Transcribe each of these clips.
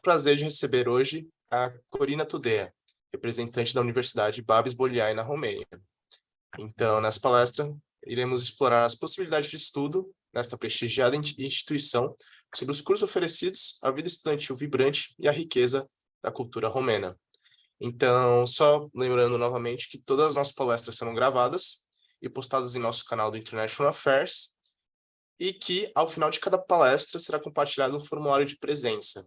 prazer de receber hoje a Corina Todea, representante da Universidade Babes Bolyai, na Romênia. Então, nessa palestra, iremos explorar as possibilidades de estudo nesta prestigiada instituição sobre os cursos oferecidos, a vida estudantil vibrante e a riqueza da cultura romena. Então, só lembrando novamente que todas as nossas palestras serão gravadas e postadas em nosso canal do International Affairs, e que, ao final de cada palestra, será compartilhado um formulário de presença.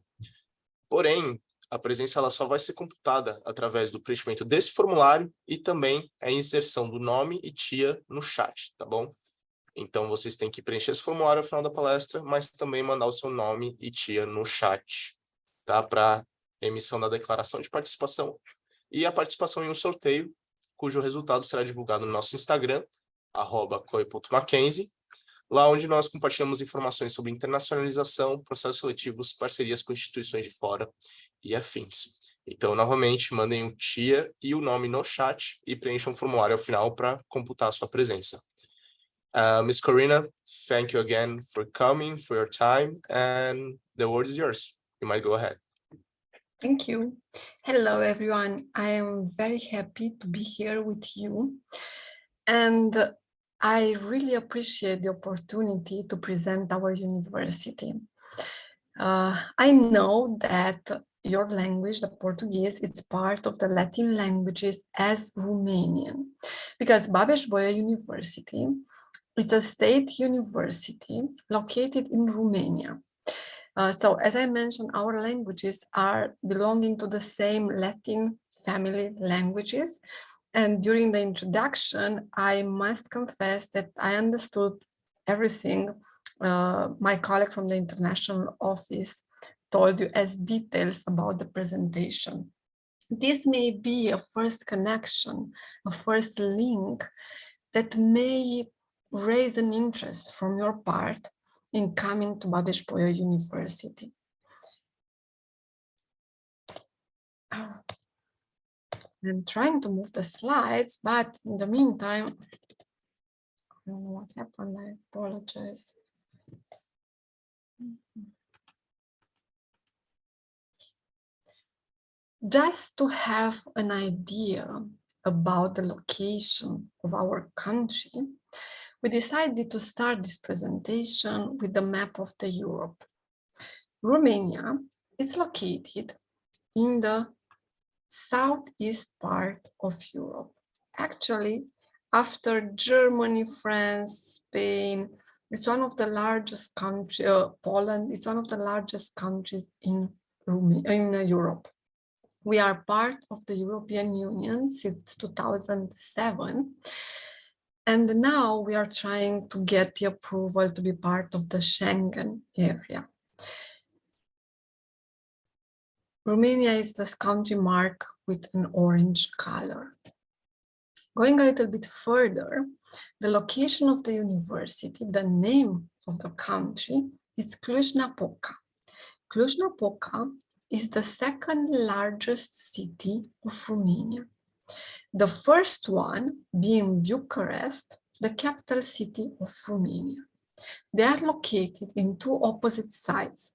Porém, a presença ela só vai ser computada através do preenchimento desse formulário e também a inserção do nome e tia no chat, tá bom? Então, vocês têm que preencher esse formulário ao final da palestra, mas também mandar o seu nome e tia no chat, tá? Para emissão da declaração de participação e a participação em um sorteio, cujo resultado será divulgado no nosso Instagram, @coi.mackenzie, lá onde nós compartilhamos informações sobre internacionalização, processos seletivos, parcerias com instituições de fora e afins. Então, novamente, mandem o tia e o nome no chat e preencham um formulário ao final para computar a sua presença. Ms. Corina, thank you again for coming, for your time, and the word is yours. You might go ahead. Thank you. Hello, everyone. I am very happy to be here with you. And I really appreciate the opportunity to present our university. I know that your language, the Portuguese, it's part of the Latin languages as Romanian, because Babes Bolyai University, it's a state university located in Romania. So as I mentioned, our languages are belonging to the same Latin family languages. And during the introduction, I must confess that I understood everything my colleague from the international office told you as details about the presentation. This may be a first connection, a first link that may raise an interest from your part in coming to Babes Bolyai University. I'm trying to move the slides, but in the meantime, I don't know what happened, I apologize. Just to have an idea about the location of our country, we decided to start this presentation with the map of the Europe. Romania is located in the southeast part of Europe. Actually, after Germany, France, Spain, it's one of the largest countries, Poland is one of the largest countries in Europe. We are part of the European Union since 2007. And now we are trying to get the approval to be part of the Schengen area. Romania is this country marked with an orange color. Going a little bit further, the location of the university, the name of the country is Cluj-Napoca. Cluj-Napoca is the second largest city of Romania. The first one being Bucharest, the capital city of Romania. They are located in two opposite sides.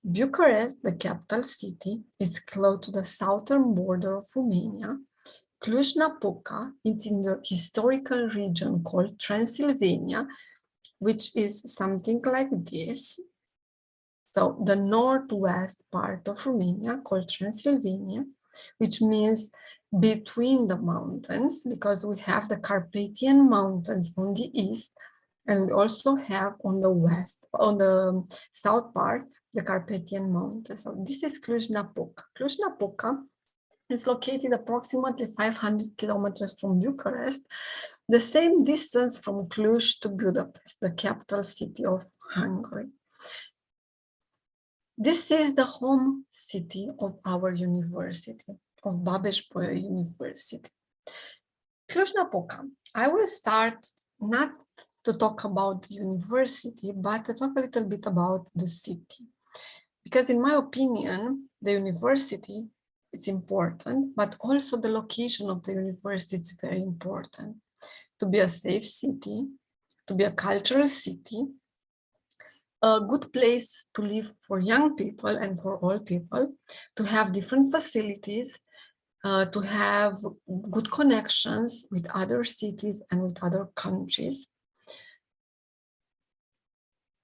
Bucharest, the capital city, is close to the southern border of Romania. Cluj-Napoca is in the historical region called Transylvania, which is something like this. So the northwest part of Romania called Transylvania, which means between the mountains, because we have the Carpathian Mountains on the east, and we also have on the west, on the south part, the Carpathian Mountains. So this is Cluj-Napoca. Cluj-Napoca is located approximately 500 kilometers from Bucharest, the same distance from Cluj to Budapest, the capital city of Hungary. This is the home city of our university, of Babes Bolyai University. Cluj-Napoca. I will start not to talk about the university, but to talk a little bit about the city. Because in my opinion, the university is important, but also the location of the university is very important. To be a safe city, to be a cultural city, a good place to live for young people and for all people, to have different facilities, to have good connections with other cities and with other countries.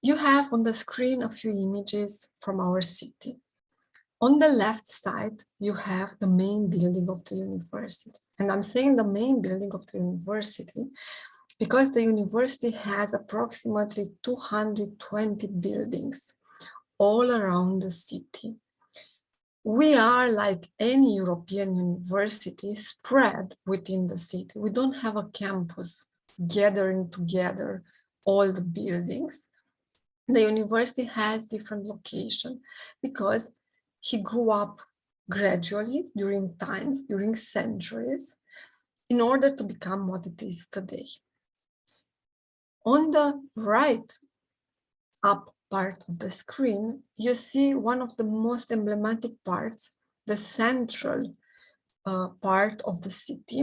You have on the screen a few images from our city. On the left side, you have the main building of the university. And I'm saying the main building of the university because the university has approximately 220 buildings all around the city. We are like any European university spread within the city. We don't have a campus gathering together all the buildings. The university has different locations because he grew up gradually during times, during centuries, in order to become what it is today. On the right up part of the screen, you see one of the most emblematic parts, the central part of the city.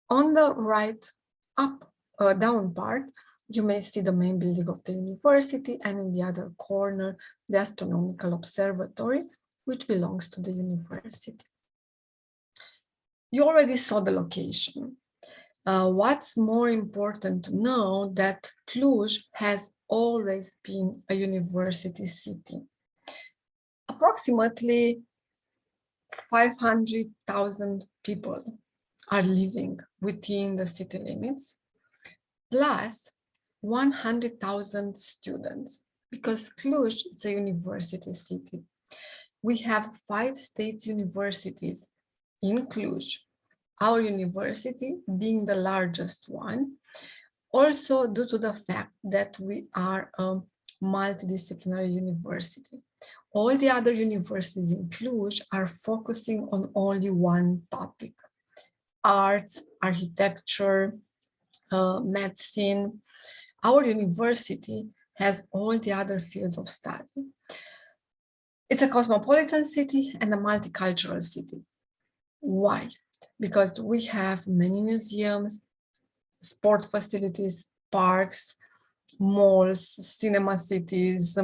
On the right up, down part, you may see the main building of the university, and in the other corner, the astronomical observatory, which belongs to the university. You already saw the location. What's more important to know that Cluj has always been a university city. Approximately 500,000 people are living within the city limits, plus 100,000 students, because Cluj is a university city. We have 5 state universities in Cluj, our university being the largest one, also due to the fact that we are a multidisciplinary university. All the other universities in Cluj are focusing on only one topic: arts, architecture, medicine. Our university has all the other fields of study. It's a cosmopolitan city and a multicultural city. Why? Because we have many museums, sport facilities, parks, malls, cinema cities,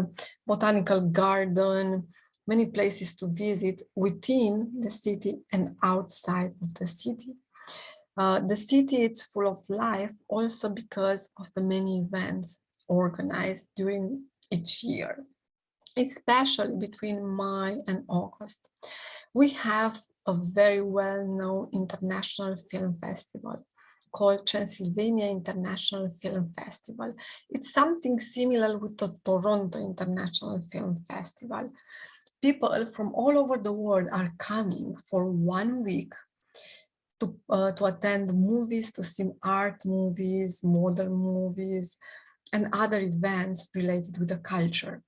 botanical garden, many places to visit within the city and outside of the city. The city is full of life also because of the many events organized during each year, especially between May and August. We have a very well-known international film festival called Transylvania International Film Festival. It's something similar with the Toronto International Film Festival. People from all over the world are coming for 1 week to attend movies, to see art movies, modern movies, and other events related with the culture.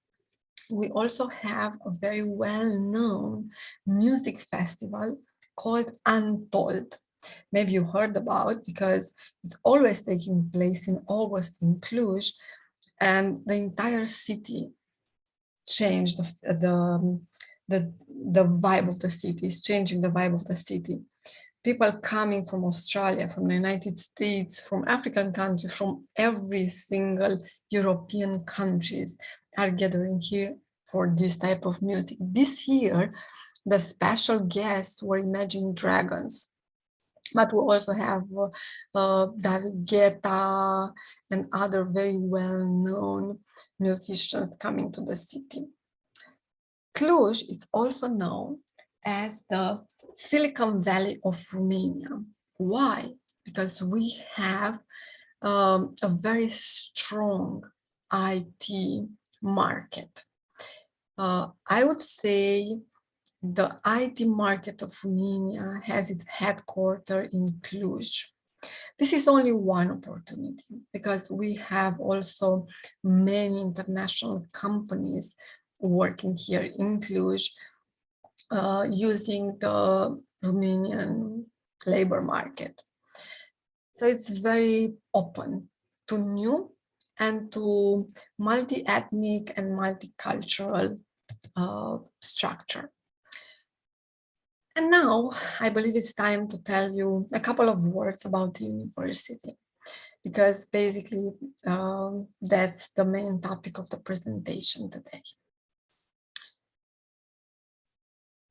We also have a very well-known music festival called Untold. Maybe you heard about, because it's always taking place in August in Cluj, and the entire city changed the vibe of the city. It's changing the vibe of the city. People coming from Australia, from the United States, from African countries, from every single European countries are gathering here for this type of music. This year, the special guests were Imagine Dragons, but we also have David Guetta and other very well-known musicians coming to the city. Cluj is also known as the Silicon Valley of Romania. Why? Because we have a very strong IT market. I would say the IT market of Romania has its headquarters in Cluj. This is only one opportunity, because we have also many international companies working here in Cluj, using the Romanian labor market. So it's very open to new and to multi-ethnic and multicultural structure. And now I believe it's time to tell you a couple of words about the university. because basically that's the main topic of the presentation today.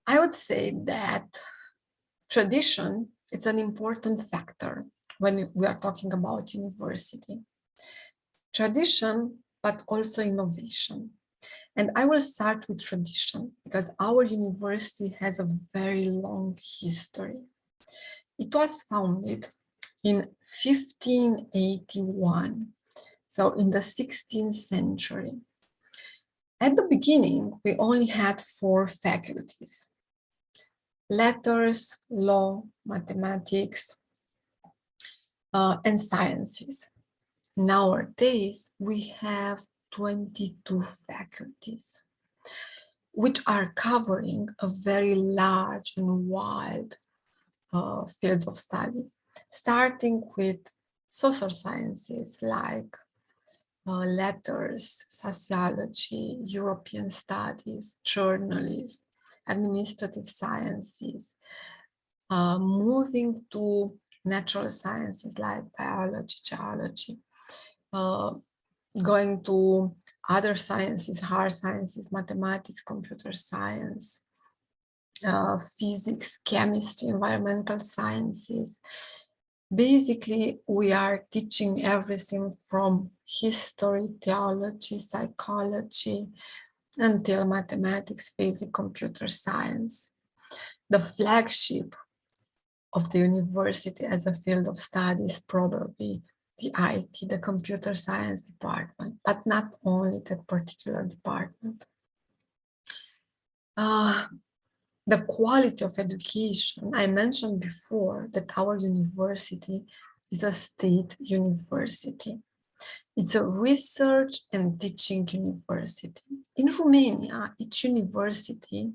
I would say that tradition is an important factor when we are talking about university. Tradition, but also innovation. And I will start with tradition because our university has a very long history. It was founded in 1581, so in the 16th century. At the beginning, we only had 4 faculties: letters, law, mathematics, and sciences. Nowadays, we have 22 faculties, which are covering a very large and wide fields of study, starting with social sciences like letters, sociology, European studies, journalism, administrative sciences, moving to natural sciences like biology, geology, going to other sciences, hard sciences, mathematics, computer science, physics, chemistry, environmental sciences. Basically, we are teaching everything from history, theology, psychology, until mathematics, physics, computer science. The flagship of the university as a field of study is probably the IT, the computer science department, but not only that particular department. The quality of education, I mentioned before that our university is a state university. It's a research and teaching university. In Romania, each university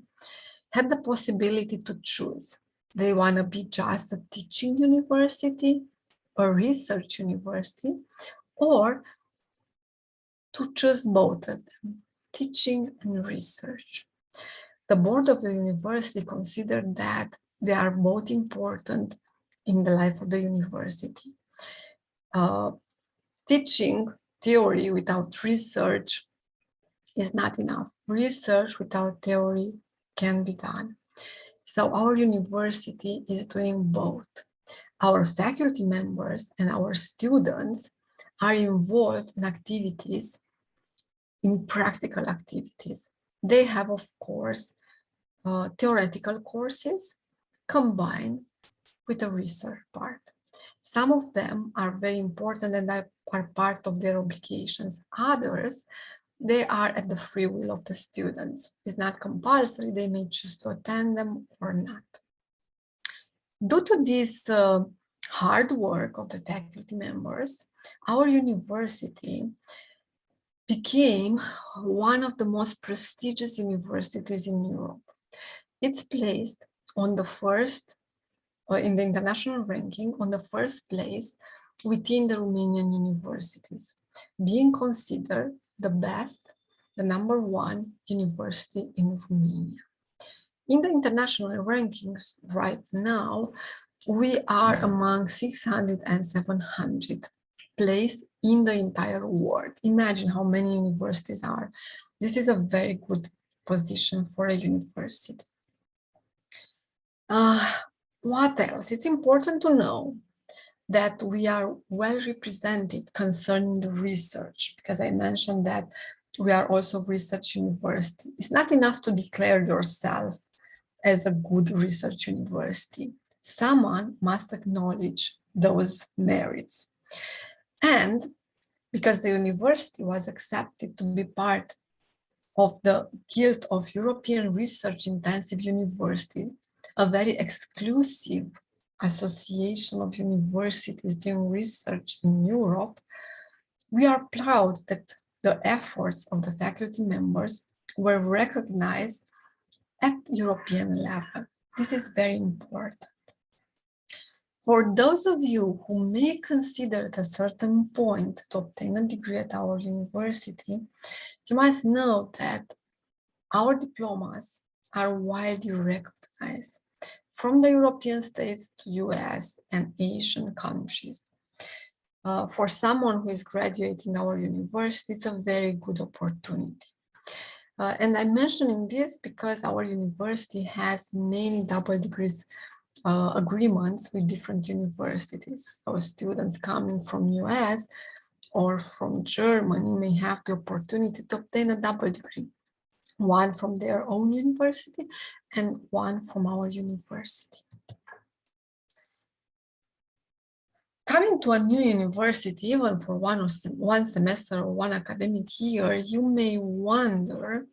had the possibility to choose. They want to be just a teaching university, a research university, or to choose both of them, teaching and research. The board of the university considered that they are both important in the life of the university. Teaching theory without research is not enough. Research without theory can be done. So our university is doing both. Our faculty members and our students are involved in activities, in practical activities. They have, of course, theoretical courses combined with a research part. Some of them are very important and are part of their obligations. Others, they are at the free will of the students. It's not compulsory, they may choose to attend them or not. Due to this hard work of the faculty members, our university became one of the most prestigious universities in Europe. It's placed on the first, in the international ranking, on the first place within the Romanian universities, being considered the best, the #1 university in Romania. In the international rankings right now, we are among 600 and 700 placed in the entire world. Imagine how many universities are. This is a very good position for a university. What else? It's important to know that we are well represented concerning the research, because I mentioned that we are also a research university. It's not enough to declare yourself as a good research university. Someone must acknowledge those merits. And because the university was accepted to be part of the Guild of European Research Intensive Universities, a very exclusive association of universities doing research in Europe, we are proud that the efforts of the faculty members were recognized at European level. This is very important. For those of you who may consider at a certain point to obtain a degree at our university, you must know that our diplomas are widely recognized from the European states to US and Asian countries. for someone who is graduating our university, it's a very good opportunity. And I'm mentioning this because our university has many double degrees agreements with different universities. So students coming from US or from Germany may have the opportunity to obtain a double degree, one from their own university and one from our university. Coming to a new university, even for one semester or one academic year, you may wonder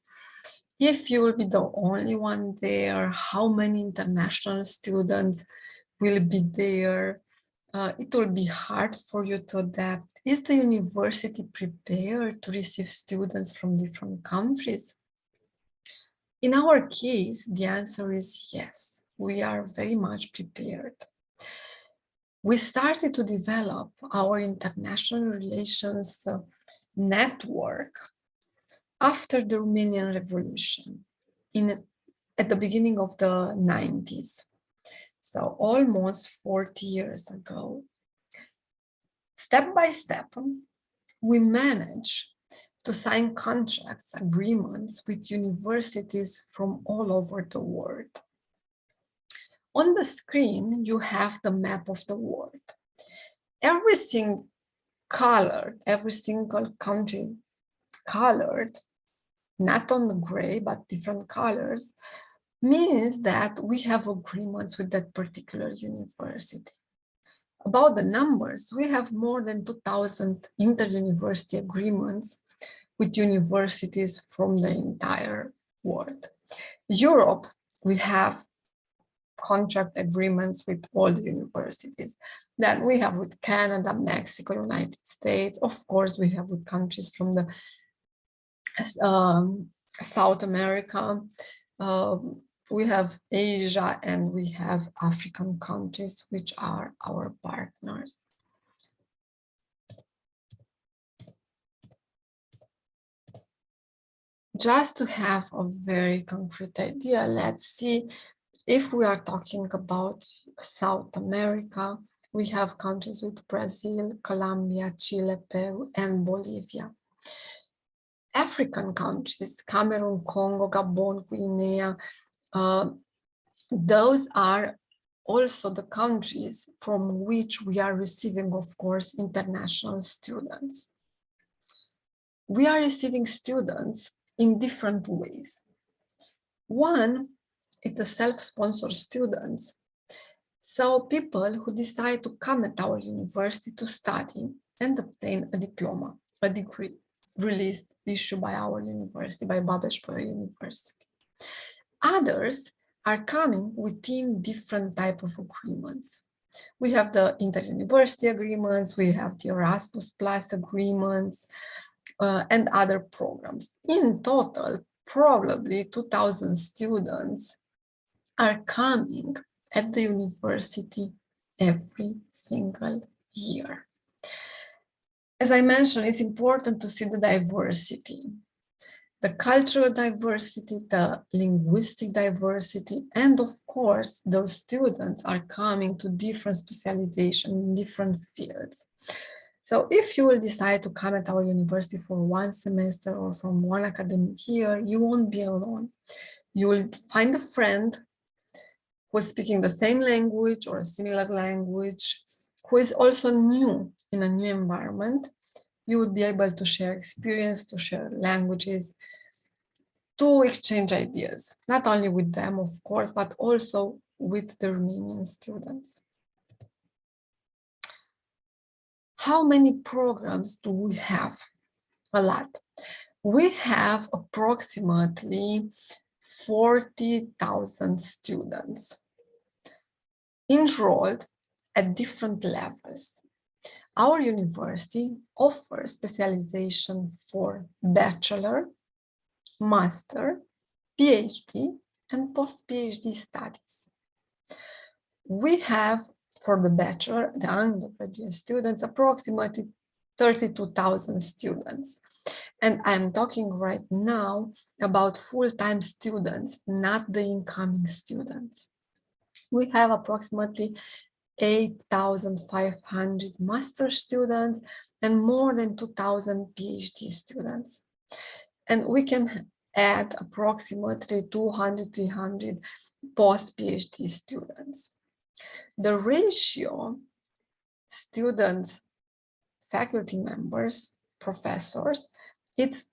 if you will be the only one there, how many international students will be there. It will be hard for you to adapt. Is the university prepared to receive students from different countries? In our case, the answer is yes, we are very much prepared. We started to develop our international relations network after the Romanian Revolution at the beginning of the 90s. So almost 40 years ago. Step by step, we managed to sign contracts, agreements with universities from all over the world. On the screen, you have the map of the world. Everything colored, every single country colored, not on the gray, but different colors, means that we have agreements with that particular university. About the numbers, we have more than 2,000 inter-university agreements with universities from the entire world. Europe, we have contract agreements with all the universities that we have with Canada, Mexico, United States. Of course, we have with countries from the South America. We have Asia and we have African countries, which are our partners. Just to have a very concrete idea, let's see if we are talking about South America, we have countries with Brazil, Colombia, Chile, Peru, and Bolivia. African countries, Cameroon, Congo, Gabon, Guinea, those are also the countries from which we are receiving, of course, international students. We are receiving students in different ways. One is the self-sponsored students. So people who decide to come at our university to study and obtain a diploma, a degree issued by our university, by Babes Bolyai University. Others are coming within different type of agreements. We have the inter-university agreements, we have the Erasmus Plus agreements, and other programs. In total, probably 2,000 students are coming at the university every single year. As I mentioned, it's important to see the diversity, the cultural diversity, the linguistic diversity, and of course, those students are coming to different specialization in different fields. So if you will decide to come at our university for one semester or from one academic year, you won't be alone. You will find a friend who is speaking the same language or a similar language, who is also new in a new environment. You would be able to share experience, to share languages, to exchange ideas, not only with them, of course, but also with the Romanian students. How many programs do we have? A lot. We have approximately 40,000 students enrolled at different levels. Our university offers specialization for bachelor, master, PhD, and post-PhD studies. We have, for the bachelor, the undergraduate students, approximately 32,000 students. And I'm talking right now about full-time students, not the incoming students. We have approximately 8,500 master students, and more than 2,000 PhD students. And we can add approximately 200, 300 post-PhD students. The ratio students, faculty members, professors, it's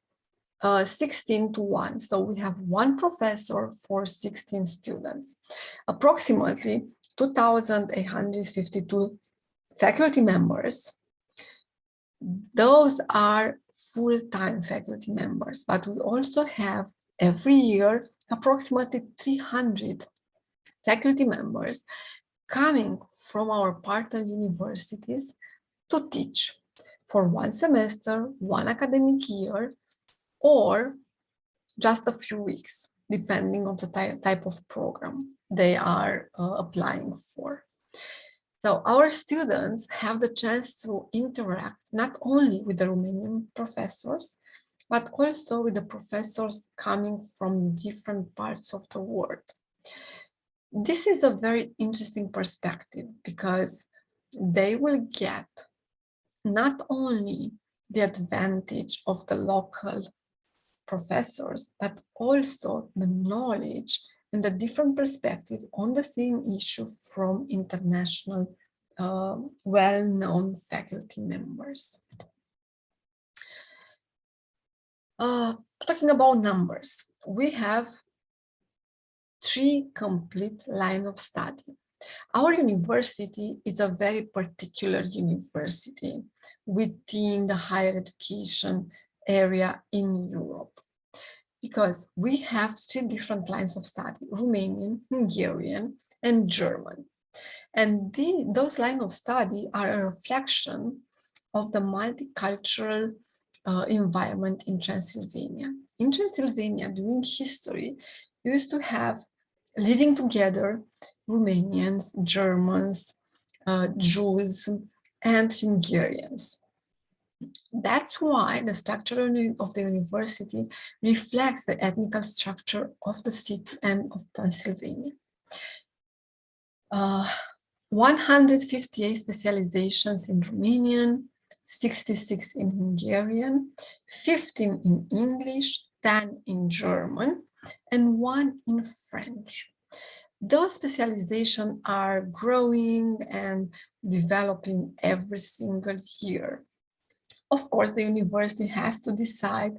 16 to 1. So we have one professor for 16 students. Approximately 2,852 faculty members. Those are full-time faculty members, but we also have every year approximately 300 faculty members coming from our partner universities to teach for one semester, one academic year, or just a few weeks, depending on the type of program they are applying for. So our students have the chance to interact not only with the Romanian professors, but also with the professors coming from different parts of the world. This is a very interesting perspective because they will get not only the advantage of the local professors, but also the knowledge and the different perspective on the same issue from international well-known faculty members. Talking about numbers, we have 3 complete lines of study. Our university is a very particular university within the higher education area in Europe, because we have 3 different lines of study: Romanian, Hungarian, and German. And those lines of study are a reflection of the multicultural environment in Transylvania. In Transylvania, during history, you used to have living together Romanians, Germans, Jews, and Hungarians. That's why the structure of the university reflects the ethnic structure of the city and of Transylvania. 158 specializations in Romanian, 66 in Hungarian, 15 in English, 10 in German, and 1 in French. Those specializations are growing and developing every single year. Of course, the university has to decide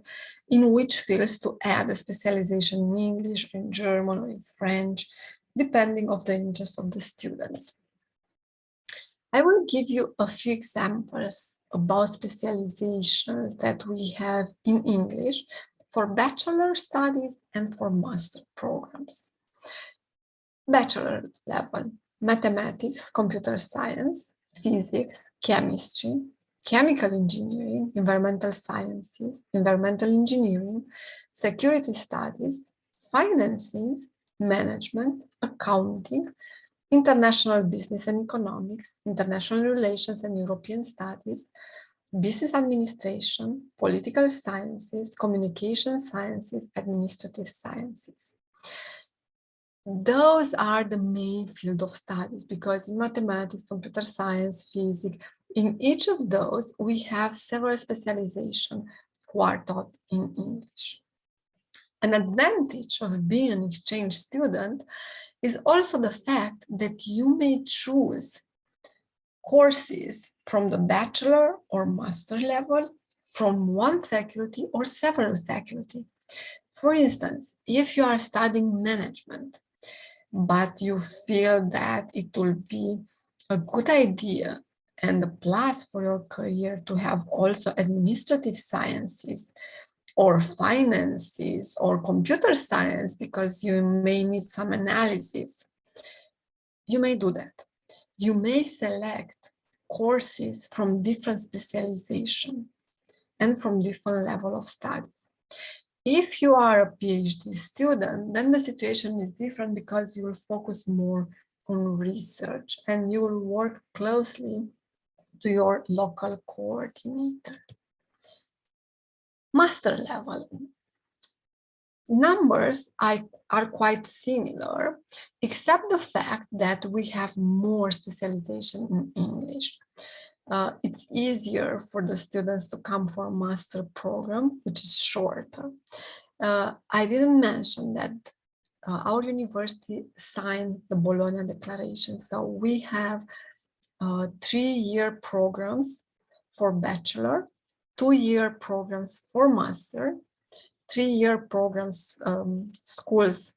in which fields to add a specialization in English, in German, or in French, depending on the interest of the students. I will give you a few examples about specializations that we have in English for bachelor studies and for master programs. Bachelor level: mathematics, computer science, physics, chemistry, chemical engineering, environmental sciences, environmental engineering, security studies, finances, management, accounting, international business and economics, international relations and European studies, business administration, political sciences, communication sciences, administrative sciences. Those are the main field of studies, because in mathematics, computer science, physics, in each of those, we have several specializations who are taught in English. An advantage of being an exchange student is also the fact that you may choose courses from the bachelor or master level from one faculty or several faculty. For instance, if you are studying management, but you feel that it will be a good idea and a plus for your career to have also administrative sciences or finances or computer science, because you may need some analysis, you may do that. You may select courses from different specialization and from different level of studies. If you are a PhD student, then the situation is different, because you will focus more on research and you will work closely to your local coordinator. Master level. Numbers are quite similar, except the fact that we have more specialization in English. It's easier for the students to come for a master program, which is shorter. I didn't mention that our university signed the Bologna Declaration. So we have 3-year programs for bachelor, 2-year programs for master, 3-year programs, schools,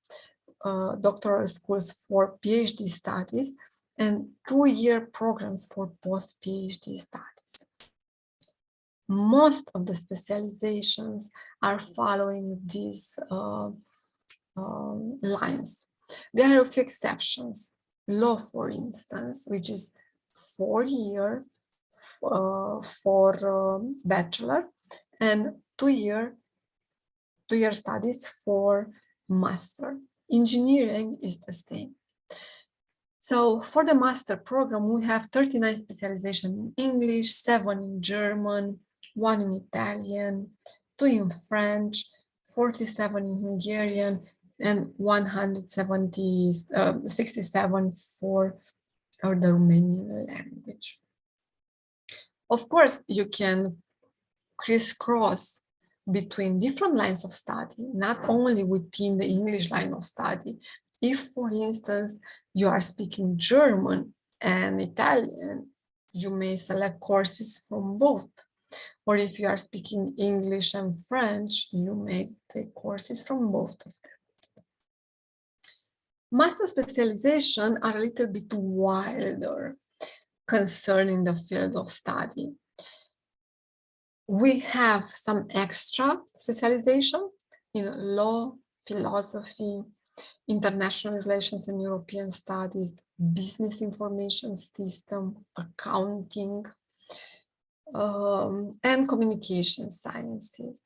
doctoral schools for PhD studies, and 2-year programs for post-PhD studies. Most of the specializations are following these lines. There are a few exceptions. Law, for instance, which is 4-year for bachelor and 2-year studies for master. Engineering is the same. So for the master program, we have 39 specializations in English, 7 in German, 1 in Italian, 2 in French, 47 in Hungarian, and 167 for the Romanian language. Of course, you can crisscross between different lines of study, not only within the English line of study. If, for instance, you are speaking German and Italian, you may select courses from both. Or if you are speaking English and French, you may take courses from both of them. Master specialization are a little bit wilder concerning the field of study. We have some extra specialization in law, philosophy, international relations and European studies, business information system, accounting, and communication sciences.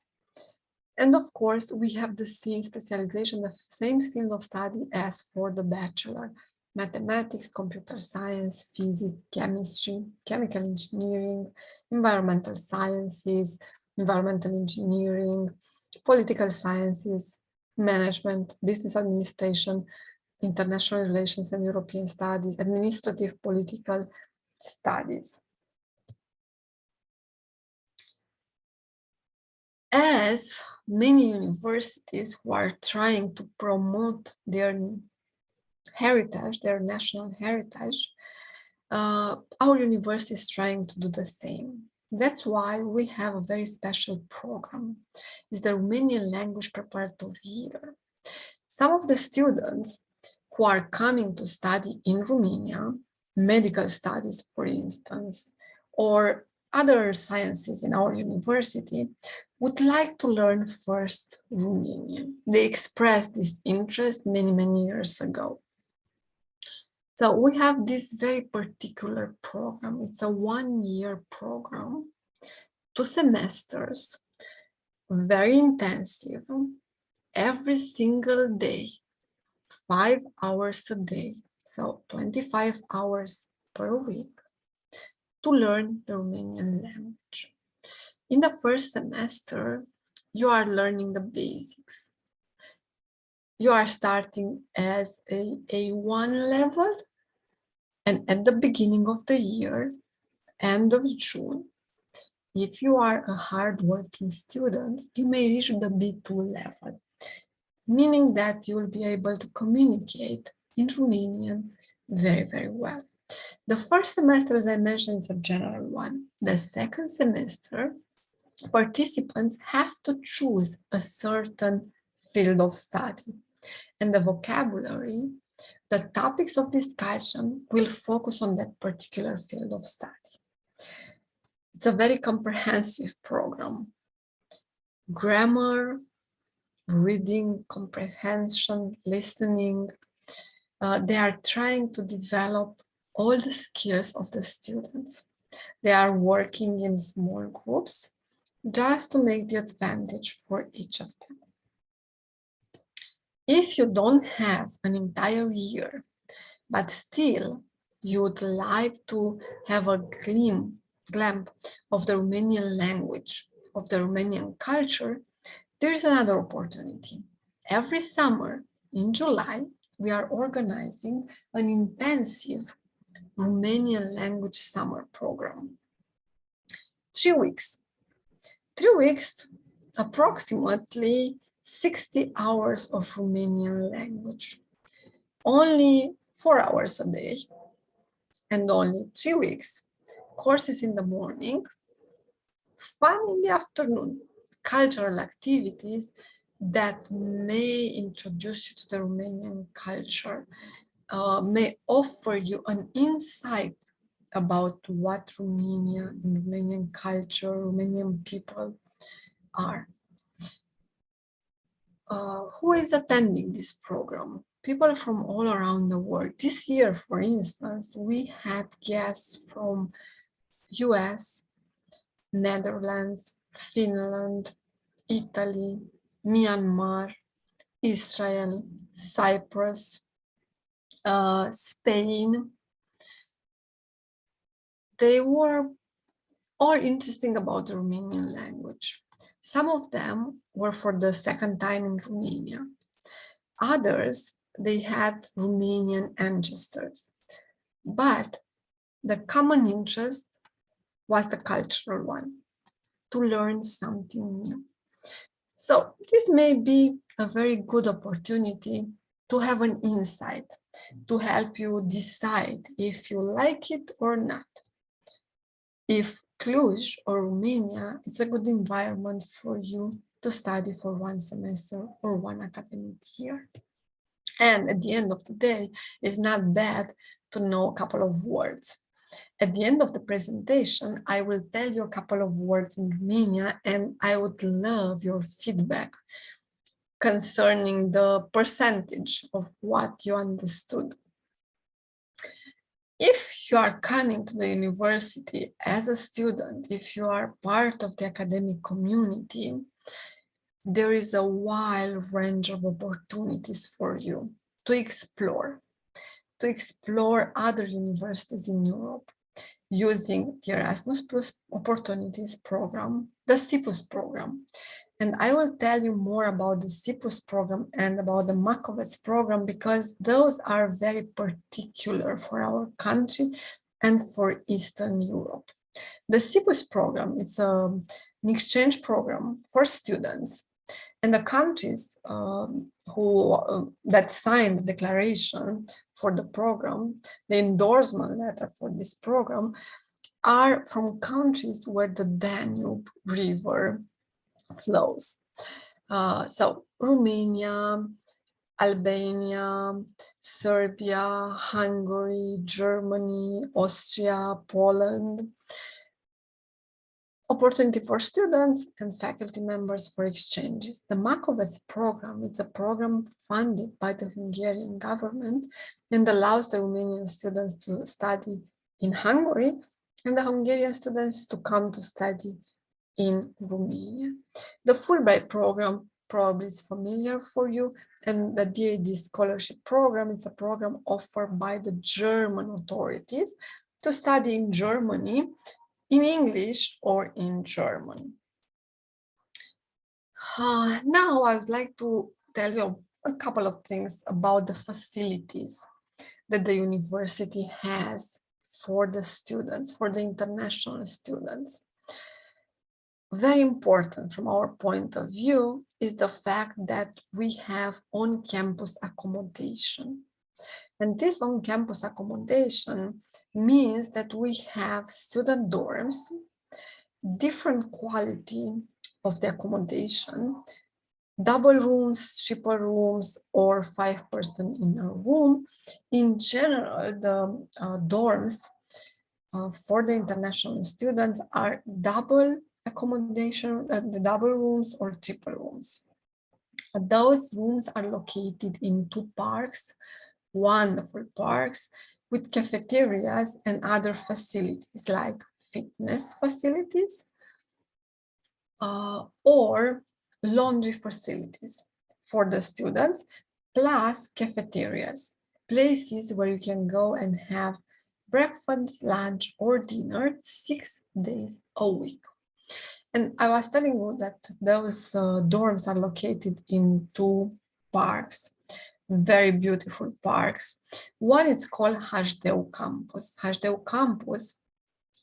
And of course, we have the same specialization, the same field of study as for the bachelor: mathematics, computer science, physics, chemistry, chemical engineering, environmental sciences, environmental engineering, political sciences, management, business administration, international relations and European studies, administrative political studies. As many universities who are trying to promote their heritage, their national heritage, our university is trying to do the same. That's why we have a very special program. It's the Romanian language preparatory year. Some of the students who are coming to study in Romania, medical studies, for instance, or other sciences in our university, would like to learn first Romanian. They expressed this interest many, many years ago. So we have this very particular program. It's a 1-year program, 2 semesters, very intensive, every single day, 5 hours a day, so 25 hours per week, to learn the Romanian language. In the first semester, you are learning the basics. You are starting as a A1 level, and at the beginning of the year, end of June, if you are a hardworking student, you may reach the B2 level, meaning that you will be able to communicate in Romanian very, very well. The first semester, as I mentioned, is a general one. The second semester, participants have to choose a certain field of study, and the vocabulary, the topics of discussion will focus on that particular field of study. It's a very comprehensive program. Grammar, reading, comprehension, listening. They are trying to develop all the skills of the students. They are working in small groups just to make the advantage for each of them. If you don't have an entire year, but still you would like to have a glimpse of the Romanian language, of the Romanian culture, there is another opportunity. Every summer in July, we are organizing an intensive Romanian language summer program. 3 weeks. 3 weeks, approximately 60 hours of Romanian language. Only 4 hours a day and only 3 weeks. Courses in the morning, fun in the afternoon, cultural activities that may introduce you to the Romanian culture, may offer you an insight about what Romania and Romanian culture, Romanian people are. Who is attending this program? People from all around the world. This year, for instance, we had guests from US, Netherlands, Finland, Italy, Myanmar, Israel, Cyprus, Spain. They were all interesting about the Romanian language. Some of them were for the second time in Romania. Others, they had Romanian ancestors. But the common interest was the cultural one, to learn something new. So this may be a very good opportunity to have an insight, to help you decide if you like it or not. If Cluj or Romania, it's a good environment for you to study for 1 semester or 1 academic year. And at the end of the day, it's not bad to know a couple of words. At the end of the presentation, I will tell you a couple of words in Romania, and I would love your feedback concerning the percentage of what you understood. If you are coming to the university as a student, if you are part of the academic community, there is a wide range of opportunities for you to explore other universities in Europe using the Erasmus Plus Opportunities program, the CPUS program. And I will tell you more about the CPUS program and about the Macovets program, because those are very particular for our country and for Eastern Europe. The CPUS program, it's an exchange program for students. And the countries that signed the declaration for the program, the endorsement letter for this program, are from countries where the Danube River flows. So Romania, Albania, Serbia, Hungary, Germany, Austria, Poland. Opportunity for students and faculty members for exchanges. The Macovets program, it's a program funded by the Hungarian government and allows the Romanian students to study in Hungary and the Hungarian students to come to study in Romania. The Fulbright program probably is familiar for you, and the DAD scholarship program is a program offered by the German authorities to study in Germany in English or in German. Now I would like to tell you a couple of things about the facilities that the university has for the students, for the international students. Very important from our point of view is the fact that we have on-campus accommodation. And this on-campus accommodation means that we have student dorms, different quality of the accommodation, double rooms, triple rooms, or 5-person in a room. In general, the dorms for the international students are double accommodation, the double rooms or triple rooms. Those rooms are located in 2 parks, wonderful parks with cafeterias and other facilities like fitness facilities or laundry facilities for the students, plus cafeterias, places where you can go and have breakfast, lunch, or dinner 6 days a week. And I was telling you that those dorms are located in 2 parks, very beautiful parks. One is called Hajdeu Campus. Hajdeu Campus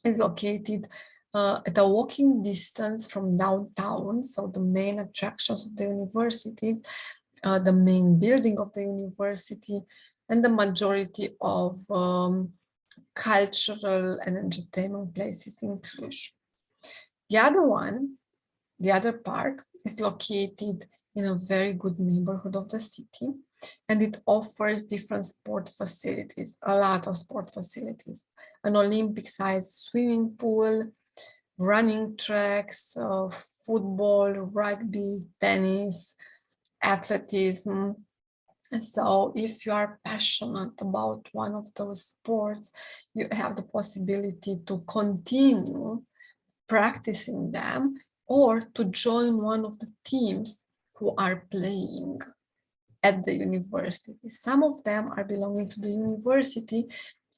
is located at a walking distance from downtown, so the main attractions of the universities, the main building of the university, and the majority of cultural and entertainment places in Cluj. The other one, the other park, is located in a very good neighborhood of the city, and it offers different sport facilities, a lot of sport facilities, an Olympic-sized swimming pool, running tracks, football, rugby, tennis, athleticism. So if you are passionate about one of those sports, you have the possibility to continue practicing them or to join one of the teams who are playing at the university. Some of them are belonging to the university,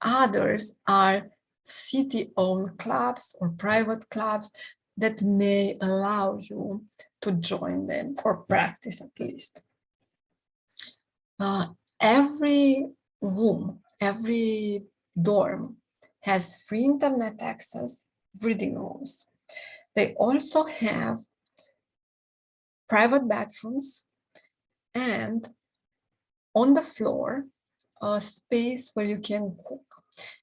others are city-owned clubs or private clubs that may allow you to join them for practice at least. Every room, every dorm has free internet access, reading rooms. They also have private bathrooms and on the floor, a space where you can cook.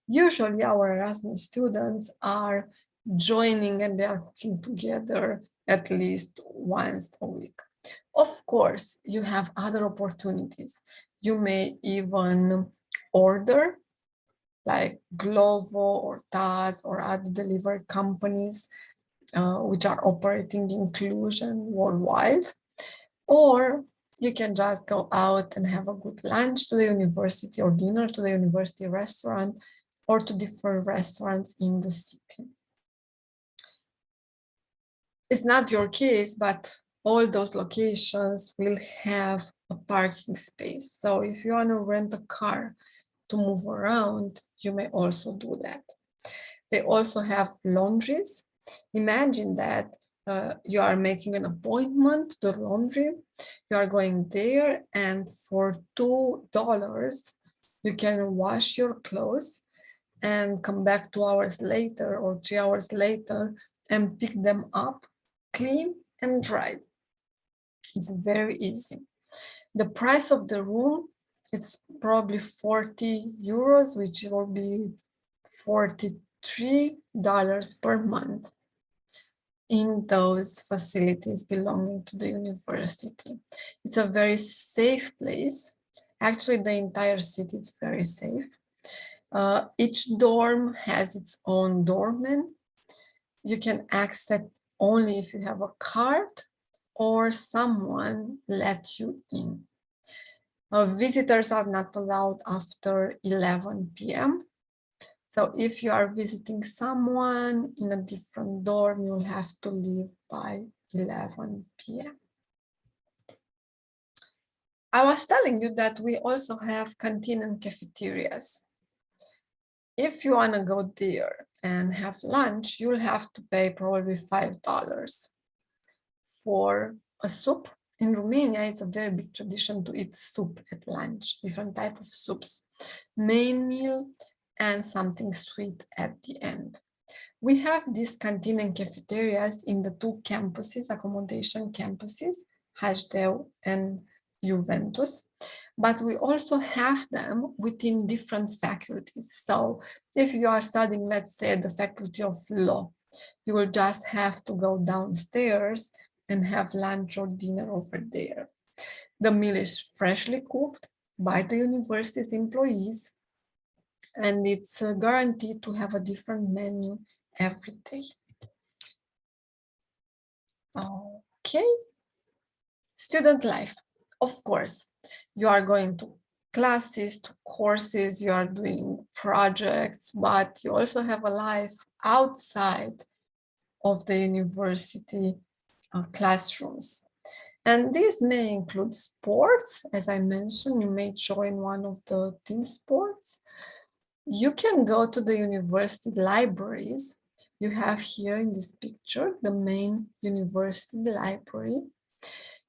Usually our Erasmus students are joining and they are cooking together at least once a week. Of course, you have other opportunities. You may even order like Glovo or Taz or other delivery companies which are operating inclusion worldwide, or you can just go out and have a good lunch to the university or dinner to the university restaurant or to different restaurants in the city. It's not your case, but all those locations will have a parking space. So if you want to rent a car to move around, you may also do that. They also have laundries. Imagine that you are making an appointment to the laundry, you are going there, and for $2, you can wash your clothes and come back 2 hours later or 3 hours later and pick them up, clean and dried. It's very easy. The price of the room, it's probably 40 euros, which will be $43 per month in those facilities belonging to the university. It's a very safe place. Actually, the entire city is very safe. Each dorm has its own doorman. You can access only if you have a card or someone let you in. Visitors are not allowed after 11 p.m. So if you are visiting someone in a different dorm, you'll have to leave by 11 p.m. I was telling you that we also have canteen and cafeterias. If you want to go there and have lunch, you'll have to pay probably $5 for a soup. In Romania, it's a very big tradition to eat soup at lunch, different types of soups, main meal, and something sweet at the end. We have these canteen and cafeterias in the two campuses, accommodation campuses, Hajdeu and Juventus, but we also have them within different faculties. So if you are studying, let's say, the Faculty of Law, you will just have to go downstairs and have lunch or dinner over there. The meal is freshly cooked by the university's employees, and it's guaranteed to have a different menu every day. Okay, student life. Of course, you are going to classes, to courses, you are doing projects, but you also have a life outside of the university classrooms. And this may include sports. As I mentioned, you may join one of the team sports. You can go to the university libraries. You have here in this picture the main university library.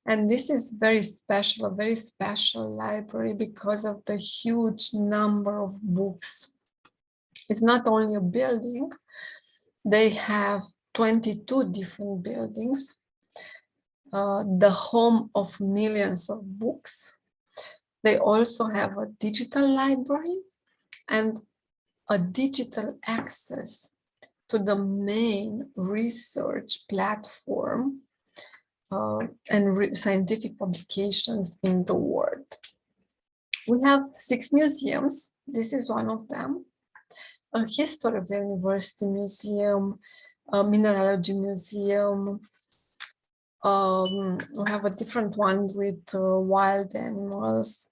And this is very special, a very special library because of the huge number of books. It's not only a building, they have 22 different buildings, the home of millions of books. They also have a digital library and a digital access to the main research platform and scientific publications in the world. We have 6 museums. This is one of them. A history of the university museum, a mineralogy museum. We have a different one with wild animals.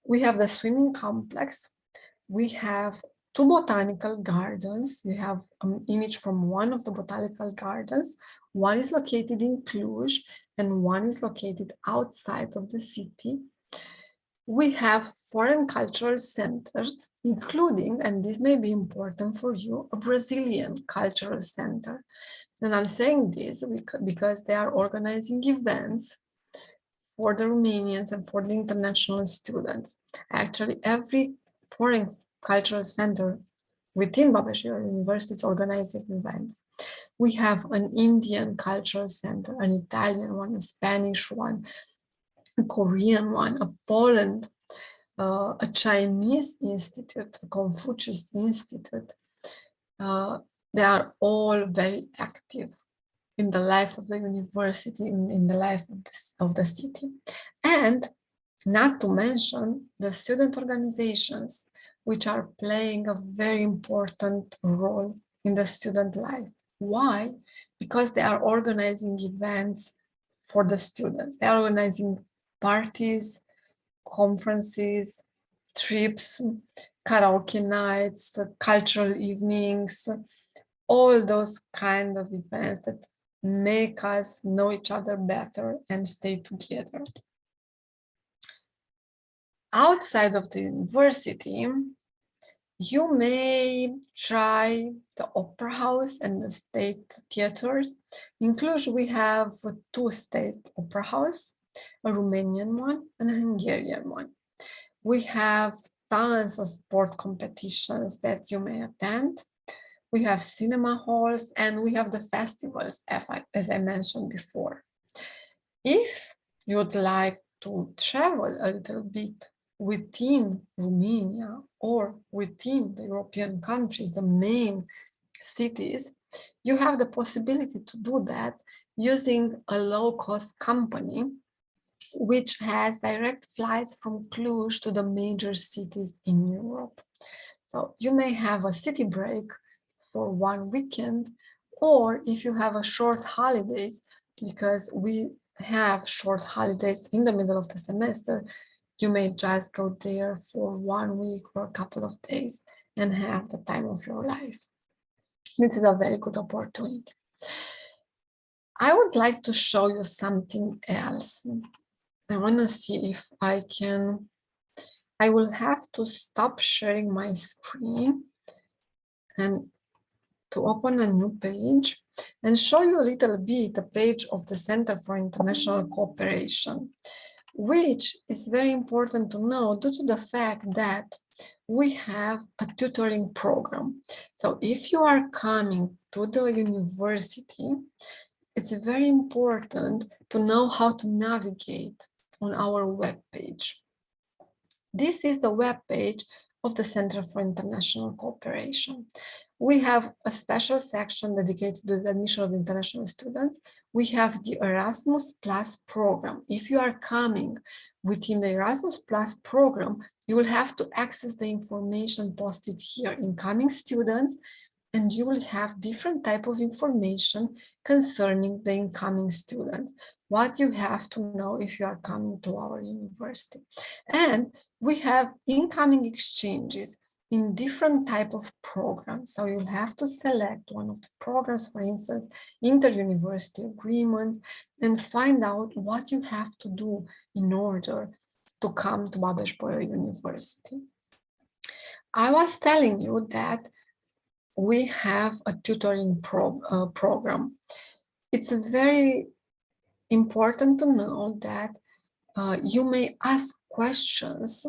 We have the swimming complex. We have 2 botanical gardens. We have an image from one of the botanical gardens. One is located in Cluj and one is located outside of the city. We have foreign cultural centers, including, and this may be important for you, a Brazilian cultural center. And I'm saying this because they are organizing events for the Romanians and for the international students. Actually, every foreign cultural center within Babes Bolyai University is organizing events. We have an Indian cultural center, an Italian one, a Spanish one, a Korean one, a Poland, a Chinese institute, a Confucius Institute. They are all very active in the life of the university, in the life of the city. And not to mention the student organizations, which are playing a very important role in the student life. Why? Because they are organizing events for the students. They are organizing parties, conferences, trips, karaoke nights, cultural evenings, all those kind of events that make us know each other better and stay together. Outside of the university, you may try the opera house and the state theaters. In Cluj, we have 2 state opera houses, a Romanian one and a Hungarian one. We have tons of sport competitions that you may attend. We have cinema halls and we have the festivals, as I mentioned before. If you would like to travel a little bit within Romania or within the European countries, the main cities, you have the possibility to do that using a low-cost company which has direct flights from Cluj to the major cities in Europe. So you may have a city break for 1 weekend, or if you have a short holidays, because we have short holidays in the middle of the semester, you may just go there for 1 week or a couple of days and have the time of your life. This is a very good opportunity. I would like to show you something else. I want to see if I can. I will have to stop sharing my screen and to open a new page and show you a little bit the page of the Center for International Cooperation, which is very important to know due to the fact that we have a tutoring program. So if you are coming to the university, it's very important to know how to navigate on our webpage. This is the webpage of the Center for International Cooperation. We have a special section dedicated to the admission of the international students. We have the Erasmus Plus program. If you are coming within the Erasmus Plus program, you will have to access the information posted here, incoming students, and you will have different type of information concerning the incoming students, what you have to know if you are coming to our university. And we have incoming exchanges in different type of programs. So you'll have to select one of the programs, for instance, inter-university agreements, and find out what you have to do in order to come to Babes Bolyai University. I was telling you that we have a tutoring program. It's very important to know that you may ask questions,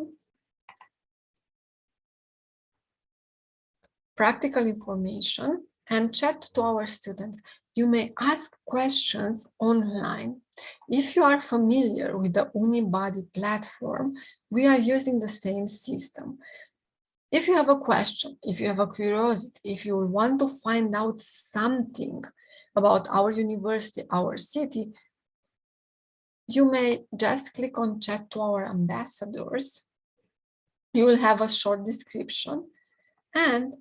practical information, and chat to our students. You may ask questions online. If you are familiar with the Unibody platform, we are using the same system. If you have a question, if you have a curiosity, if you want to find out something about our university, our city, you may just click on chat to our ambassadors. You will have a short description and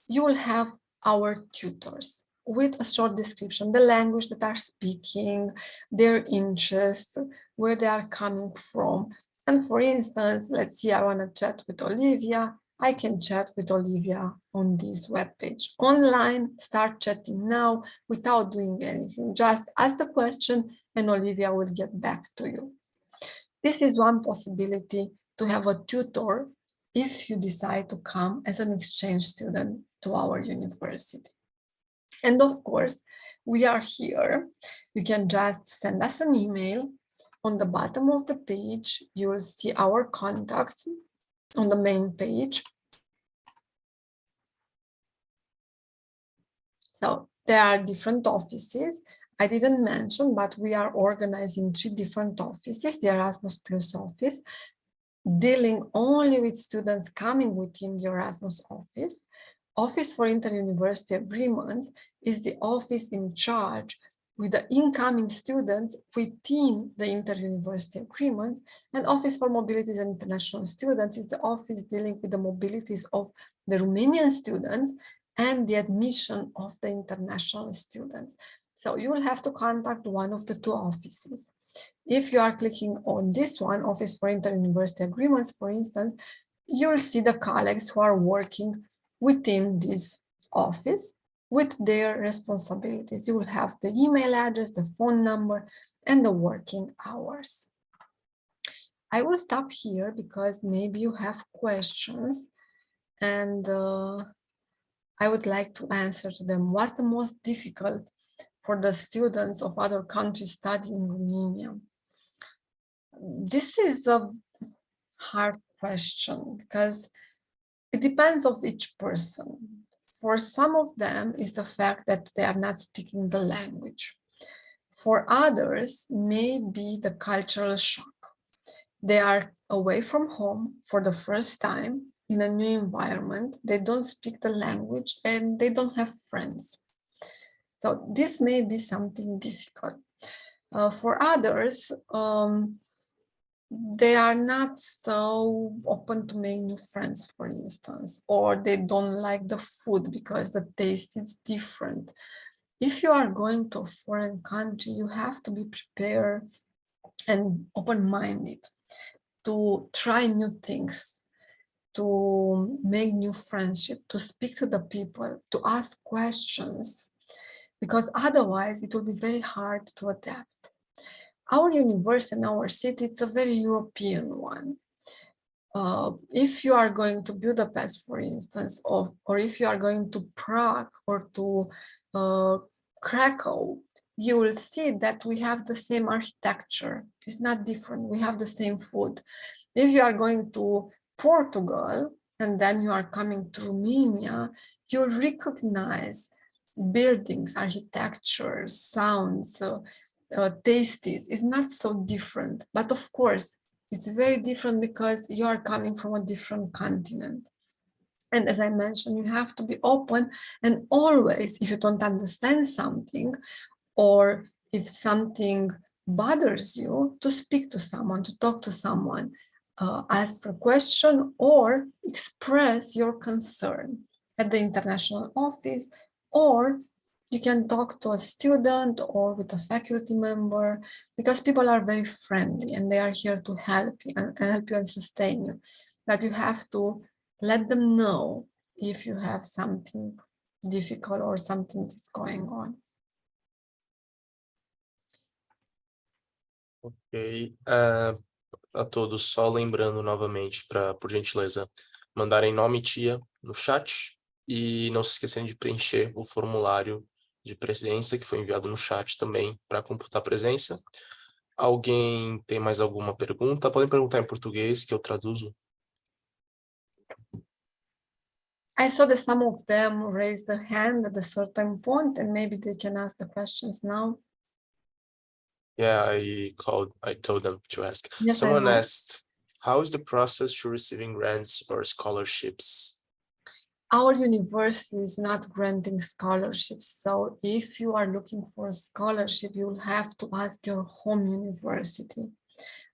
you will have our tutors with a short description, the language that are speaking, their interests, where they are coming from. And for instance, let's see, I want to chat with Olivia. I can chat with Olivia on this webpage. Online, start chatting now without doing anything. Just ask the question and Olivia will get back to you. This is one possibility to have a tutor if you decide to come as an exchange student to our university. And of course, we are here. You can just send us an email. On the bottom of the page, you will see our contact on the main page. So there are different offices. I didn't mention, but we are organizing 3 different offices. The Erasmus Plus office, dealing only with students coming within the Erasmus office. Office for Inter-University Agreements is the office in charge with the incoming students within the Inter-University Agreements, and Office for Mobilities and International Students is the office dealing with the mobilities of the Romanian students and the admission of the international students. So you will have to contact one of the 2 offices. If you are clicking on this one, Office for Inter-University Agreements, for instance, you will see the colleagues who are working within this office with their responsibilities. You will have the email address, the phone number, and the working hours. I will stop here because maybe you have questions and I would like to answer to them. What's the most difficult for the students of other countries studying in Romania? This is a hard question because it depends on each person. For some of them is the fact that they are not speaking the language. For others, maybe the cultural shock. They are away from home for the first time in a new environment. They don't speak the language and they don't have friends. So this may be something difficult. For others, they are not so open to make new friends, for instance, or they don't like the food because the taste is different. If you are going to a foreign country, you have to be prepared and open-minded to try new things, to make new friendship, to speak to the people, to ask questions, because otherwise it will be very hard to adapt. Our university and our city, it's a very European one. If you are going to Budapest, for instance, or if you are going to Prague or to Krakow, you will see that we have the same architecture. It's not different. We have the same food. If you are going to Portugal and then you are coming to Romania, you recognize buildings, architecture, sounds, tastes. Is not so different. But of course, it's very different because you are coming from a different continent. And as I mentioned, you have to be open, and always, if you don't understand something, or if something bothers you, to speak to someone, to talk to someone, ask a question or express your concern at the international office, or you can talk to a student or with a faculty member, because people are very friendly and they are here to help you and sustain you. But you have to let them know if you have something difficult or something is going on. Ok. A todos, só lembrando novamente, por gentileza, mandarem nome e tia no chat e não se esquecerem de preencher o formulário de presença que foi enviado no chat também para computar a presença. Alguém tem mais alguma pergunta? Podem perguntar em português que eu traduzo. I saw that some of them raised their hand at a certain point, and maybe they can ask the questions now. Yeah, I told them to ask. Yes, Someone asked, how is the process to receiving grants or scholarships? Our university is not granting scholarships. So if you are looking for a scholarship, you will have to ask your home university.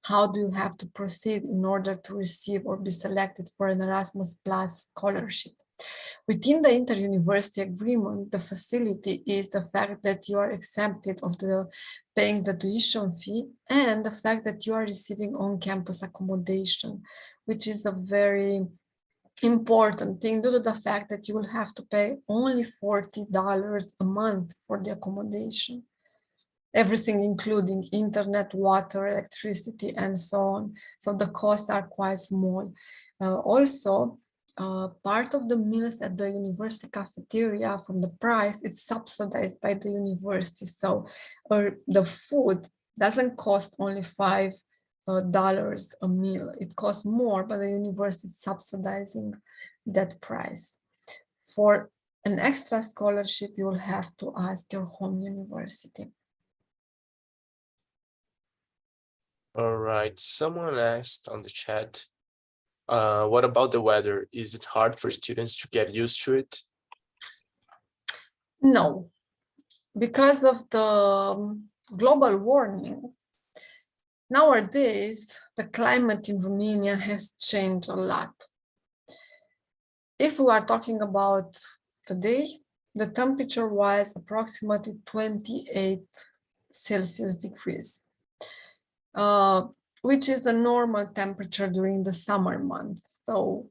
How do you have to proceed in order to receive or be selected for an Erasmus Plus scholarship? Within the inter-university agreement, the facility is the fact that you are exempted of the paying the tuition fee and the fact that you are receiving on-campus accommodation, which is a very important thing due to the fact that you will have to pay only $40 a month for the accommodation. Everything including internet, water, electricity, and so on. So the costs are quite small. Also, part of the meals at the university cafeteria from the price, it's subsidized by the university. So the food doesn't cost only $5 a meal. It costs more, but the university is subsidizing that price. For an extra scholarship, you will have to ask your home university. All right, someone asked on the chat, what about the weather? Is it hard for students to get used to it? No, because of the global warming, nowadays the climate in Romania has changed a lot. If we are talking about today, the temperature was approximately 28 Celsius degrees. Which is the normal temperature during the summer months, so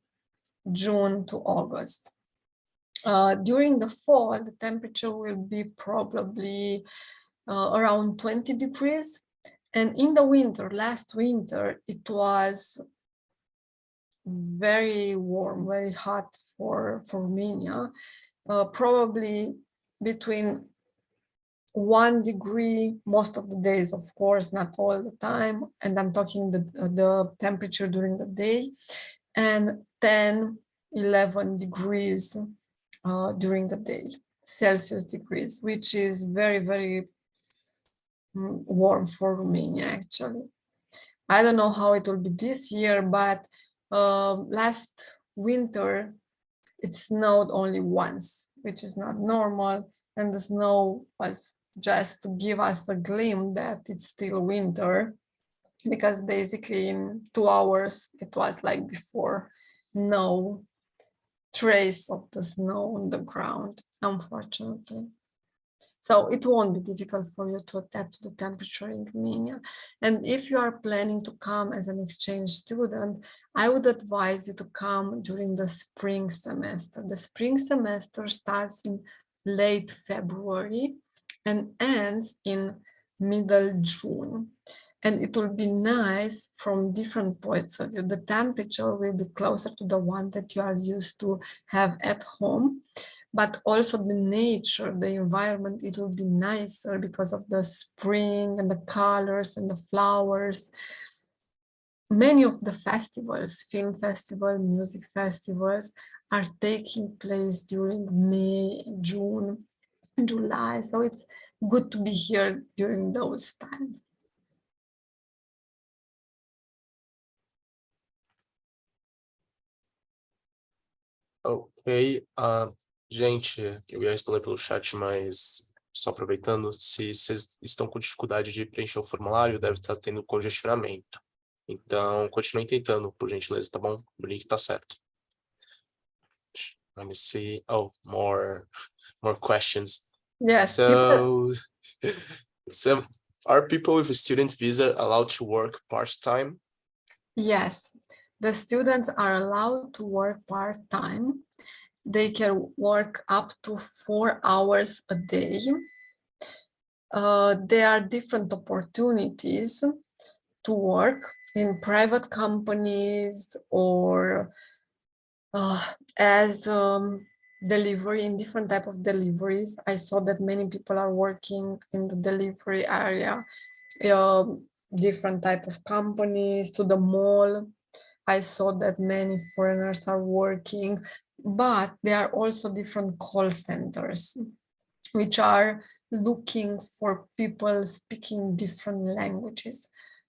June to August. During the fall, the temperature will be probably around 20 degrees. And in the winter, last winter, it was very warm, very hot for Romania, probably between 1 degree most of the days, of course, not all the time. And I'm talking the temperature during the day, and 10, 11 degrees during the day, Celsius degrees, which is very, very warm for Romania, actually. I don't know how it will be this year, but last winter, it snowed only once, which is not normal. And the snow was just to give us a glimpse that it's still winter, because basically in 2 hours, it was like before, no trace of the snow on the ground, unfortunately. So it won't be difficult for you to adapt to the temperature in Romania. And if you are planning to come as an exchange student, I would advise you to come during the spring semester. The spring semester starts in late February and ends in middle June. And it will be nice from different points of view. The temperature will be closer to the one that you are used to have at home, but also the nature, the environment, it will be nicer because of the spring and the colors and the flowers. Many of the festivals, film festivals, music festivals, are taking place during May, June, July. So it's good to be here during those times. Ok, gente, eu ia responder pelo chat, mas só aproveitando, se vocês estão com dificuldade de preencher o formulário, deve estar tendo congestionamento. Então, continuem tentando, por gentileza, tá bom? O link tá certo. Let me see. Oh, more questions. Yes. So are people with a student visa allowed to work part-time? Yes, the students are allowed to work part-time. They can work up to 4 hours a day. There are different opportunities to work in private companies or as delivery, in different type of deliveries. I saw that many people are working in the delivery area, different type of companies, to the mall. I saw that many foreigners are working, but there are also different call centers which are looking for people speaking different languages.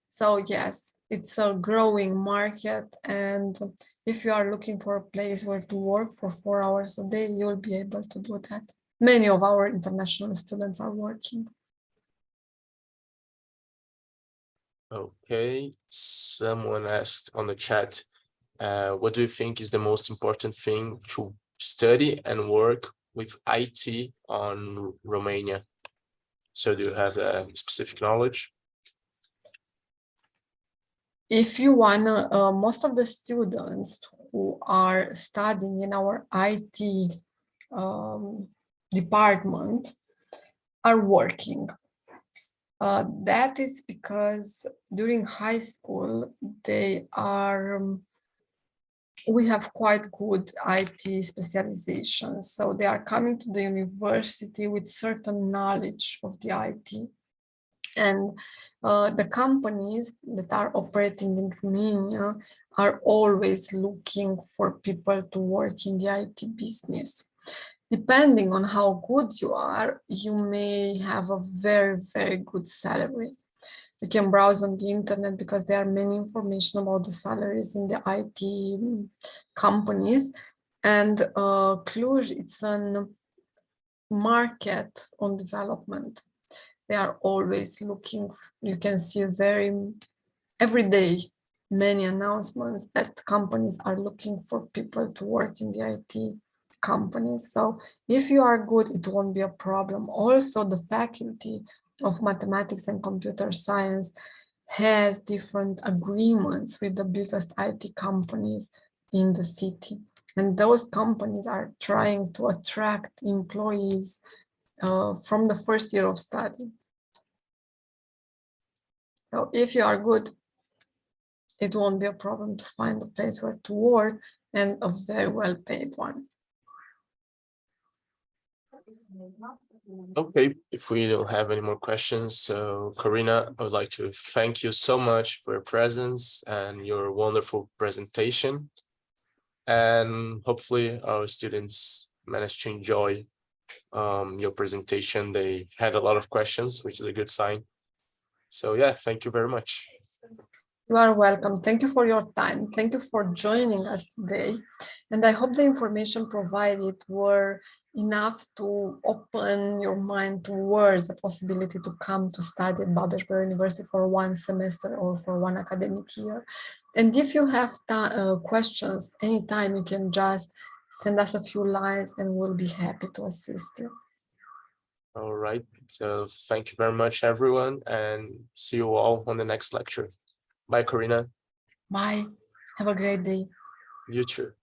So yes, it's a growing market, and if you are looking for a place where to work for 4 hours a day, you'll be able to do that. Many of our international students are working. Okay, someone asked on the chat, what do you think is the most important thing to study and work with IT on Romania? So do you have a specific knowledge? If you want, most of the students who are studying in our IT department are working. That is because during high school, we have quite good IT specializations. So they are coming to the university with certain knowledge of the IT. And the companies that are operating in Romania are always looking for people to work in the IT business. Depending on how good you are, you may have a very, very good salary. You can browse on the internet because there are many information about the salaries in the IT companies. And Cluj, it's a market on development. They are always looking, you can see every day, many announcements that companies are looking for people to work in the IT companies. So if you are good, it won't be a problem. Also, the faculty of mathematics and computer science has different agreements with the biggest IT companies in the city. And those companies are trying to attract employees from the first year of study. So if you are good, it won't be a problem to find a place where to work, and a very well paid one. Okay, if we don't have any more questions, so Corina, I would like to thank you so much for your presence and your wonderful presentation. And hopefully our students managed to enjoy your presentation. They had a lot of questions, which is a good sign. So yeah, thank you very much. You are welcome. Thank you for your time. Thank you for joining us today. And I hope the information provided were enough to open your mind towards the possibility to come to study at Babes Bolyai University for 1 semester or for 1 academic year. And if you have questions anytime, you can just send us a few lines and we'll be happy to assist you. All right. So thank you very much, everyone, and see you all on the next lecture. Bye, Corina. Bye. Have a great day. You too.